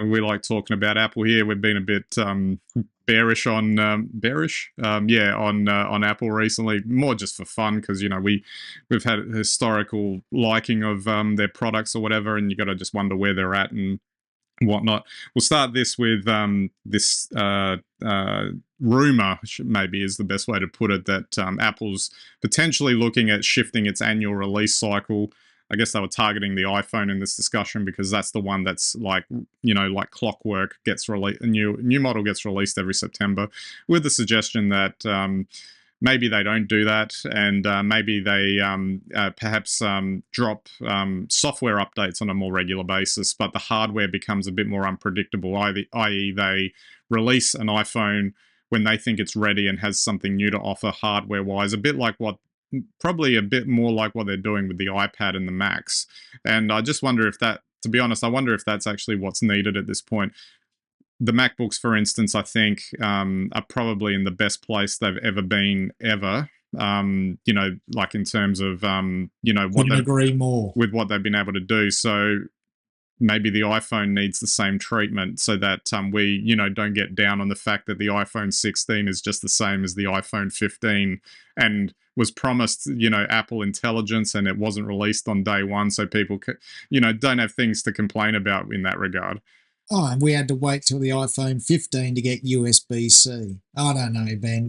we like talking about Apple here. We've been a bit bearish on Apple recently, more just for fun because we've had a historical liking of their products or whatever, and you got to just wonder where they're at and whatnot. We'll start this with this rumor, maybe is the best way to put it, that Apple's potentially looking at shifting its annual release cycle. I guess they were targeting the iPhone in this discussion because that's the one that's like clockwork, gets released. A new model gets released every September, with the suggestion that maybe they don't do that, and maybe they perhaps drop software updates on a more regular basis, but the hardware becomes a bit more unpredictable, i.e. they release an iPhone when they think it's ready and has something new to offer hardware-wise, probably a bit more like what they're doing with the iPad and the Macs. And I just wonder if that, to be honest, I wonder if that's actually what's needed at this point. The MacBooks, for instance, I think are probably in the best place they've ever been, ever. Like in terms of, Couldn't agree more. with what they've been able to do. So maybe the iPhone needs the same treatment so that we, don't get down on the fact that the iPhone 16 is just the same as the iPhone 15 and was promised, Apple intelligence, and it wasn't released on day one. So people, don't have things to complain about in that regard. Oh, and we had to wait till the iPhone 15 to get USB-C. I don't know, Ben.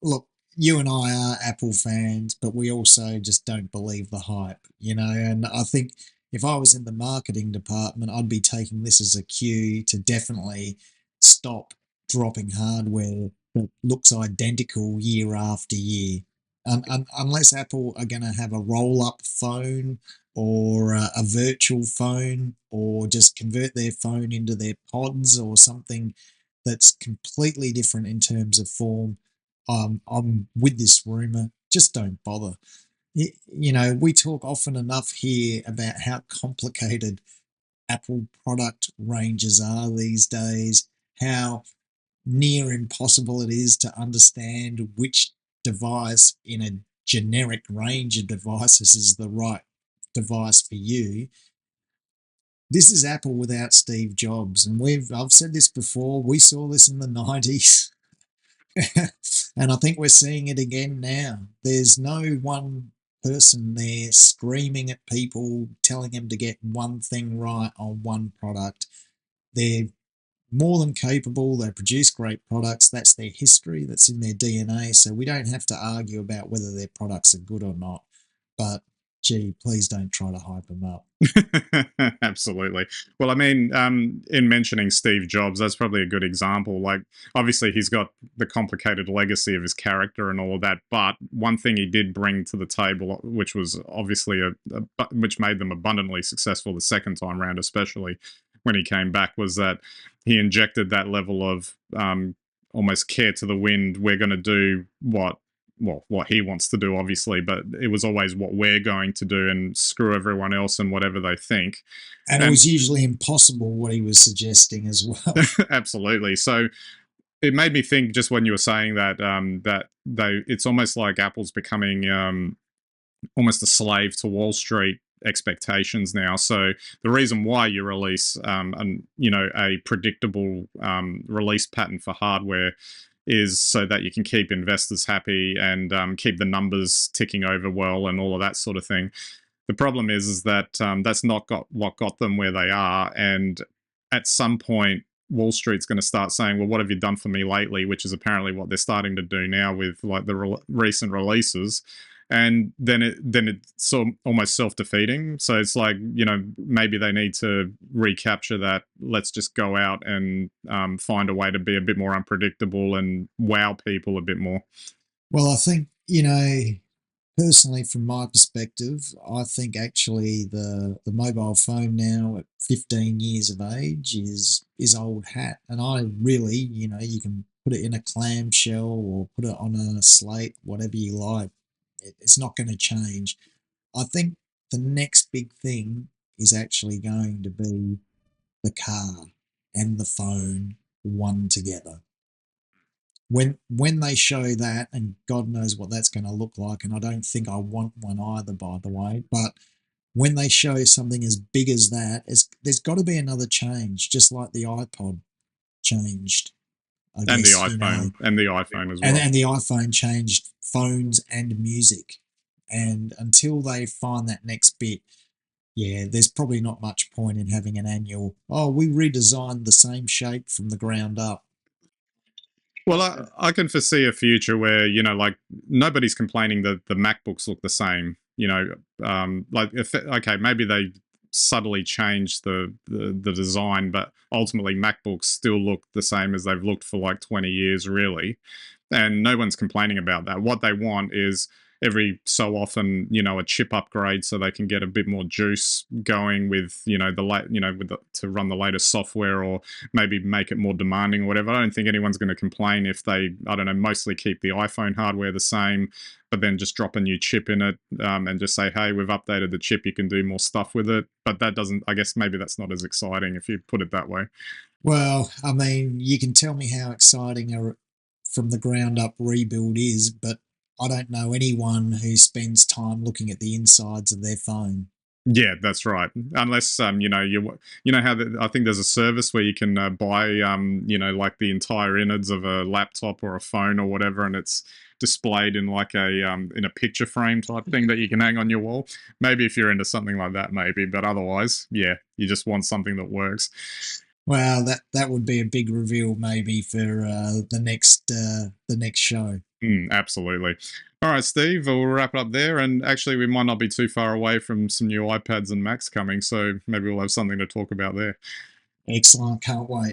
Look, you and I are Apple fans, but we also just don't believe the hype, And I think if I was in the marketing department, I'd be taking this as a cue to definitely stop dropping hardware that looks identical year after year. Unless Apple are going to have a roll-up phone or a virtual phone, or just convert their phone into their pods or something that's completely different in terms of form. I'm with this rumor. Just don't bother. We talk often enough here about how complicated Apple product ranges are these days, how near impossible it is to understand which device in a generic range of devices is the right device for you. This is Apple without Steve Jobs, and I've said this before. We saw this in the 90s, and I think we're seeing it again now. There's no one person there screaming at people, telling them to get one thing right on one product. They're more than capable. They produce great products. That's their history. That's in their DNA. So we don't have to argue about whether their products are good or not. But gee, please don't try to hype them up. Absolutely. Well, I mean, in mentioning Steve Jobs, that's probably a good example. Like, obviously, he's got the complicated legacy of his character and all of that. But one thing he did bring to the table, which was obviously which made them abundantly successful the second time round, especially when he came back, was that he injected that level of almost care to the wind. We're going to do what he wants to do, obviously, but it was always what we're going to do, and screw everyone else and whatever they think. And it was usually impossible what he was suggesting as well. Absolutely. So it made me think, just when you were saying that, it's almost like Apple's becoming almost a slave to Wall Street expectations now. So the reason why you release a predictable release pattern for hardware is so that you can keep investors happy and keep the numbers ticking over well and all of that sort of thing. The problem is that that's not what got them where they are. And at some point, Wall Street's going to start saying, well, what have you done for me lately? Which is apparently what they're starting to do now with like the recent releases. And then it's almost self-defeating. So it's like, maybe they need to recapture that. Let's just go out and find a way to be a bit more unpredictable and wow people a bit more. Well, I think, personally, from my perspective, I think actually the mobile phone now at 15 years of age is old hat. And I really, you can put it in a clamshell or put it on a slate, whatever you like. It's not going to change. I think the next big thing is actually going to be the car and the phone one together. When they show that, and God knows what that's going to look like, and I don't think I want one either, by the way, but when they show something as big as that, there's got to be another change, just like the iPod changed, I And the guess, you know, iPhone as and well. and the iPhone changed phones and music. And until they find that next bit, yeah, there's probably not much point in having an annual, oh, we redesigned the same shape from the ground up. Well, I can foresee a future where, like, nobody's complaining that the MacBooks look the same. Like, if okay, maybe they subtly changed the design, but ultimately MacBooks still look the same as they've looked for like 20 years, really. And no one's complaining about that. What they want is every so often, a chip upgrade so they can get a bit more juice going with, the late, to run the latest software, or maybe make it more demanding or whatever. I don't think anyone's going to complain if they, I don't know, mostly keep the iPhone hardware the same, but then just drop a new chip in it, and just say, hey, we've updated the chip, you can do more stuff with it. But that doesn't, I guess maybe that's not as exciting if you put it that way. Well, I mean, you can tell me how exciting a from the ground up rebuild is, but I don't know anyone who spends time looking at the insides of their phone. Yeah, that's right. Unless you know how I think there's a service where you can buy like the entire innards of a laptop or a phone or whatever, and it's displayed in like a in a picture frame type thing that you can hang on your wall. Maybe if you're into something like that, maybe, but otherwise, yeah, you just want something that works. Well, that would be a big reveal maybe for the next show. Absolutely. All right, Steve, we'll wrap it up there. And actually, we might not be too far away from some new iPads and Macs coming, so maybe we'll have something to talk about there. Excellent, can't wait.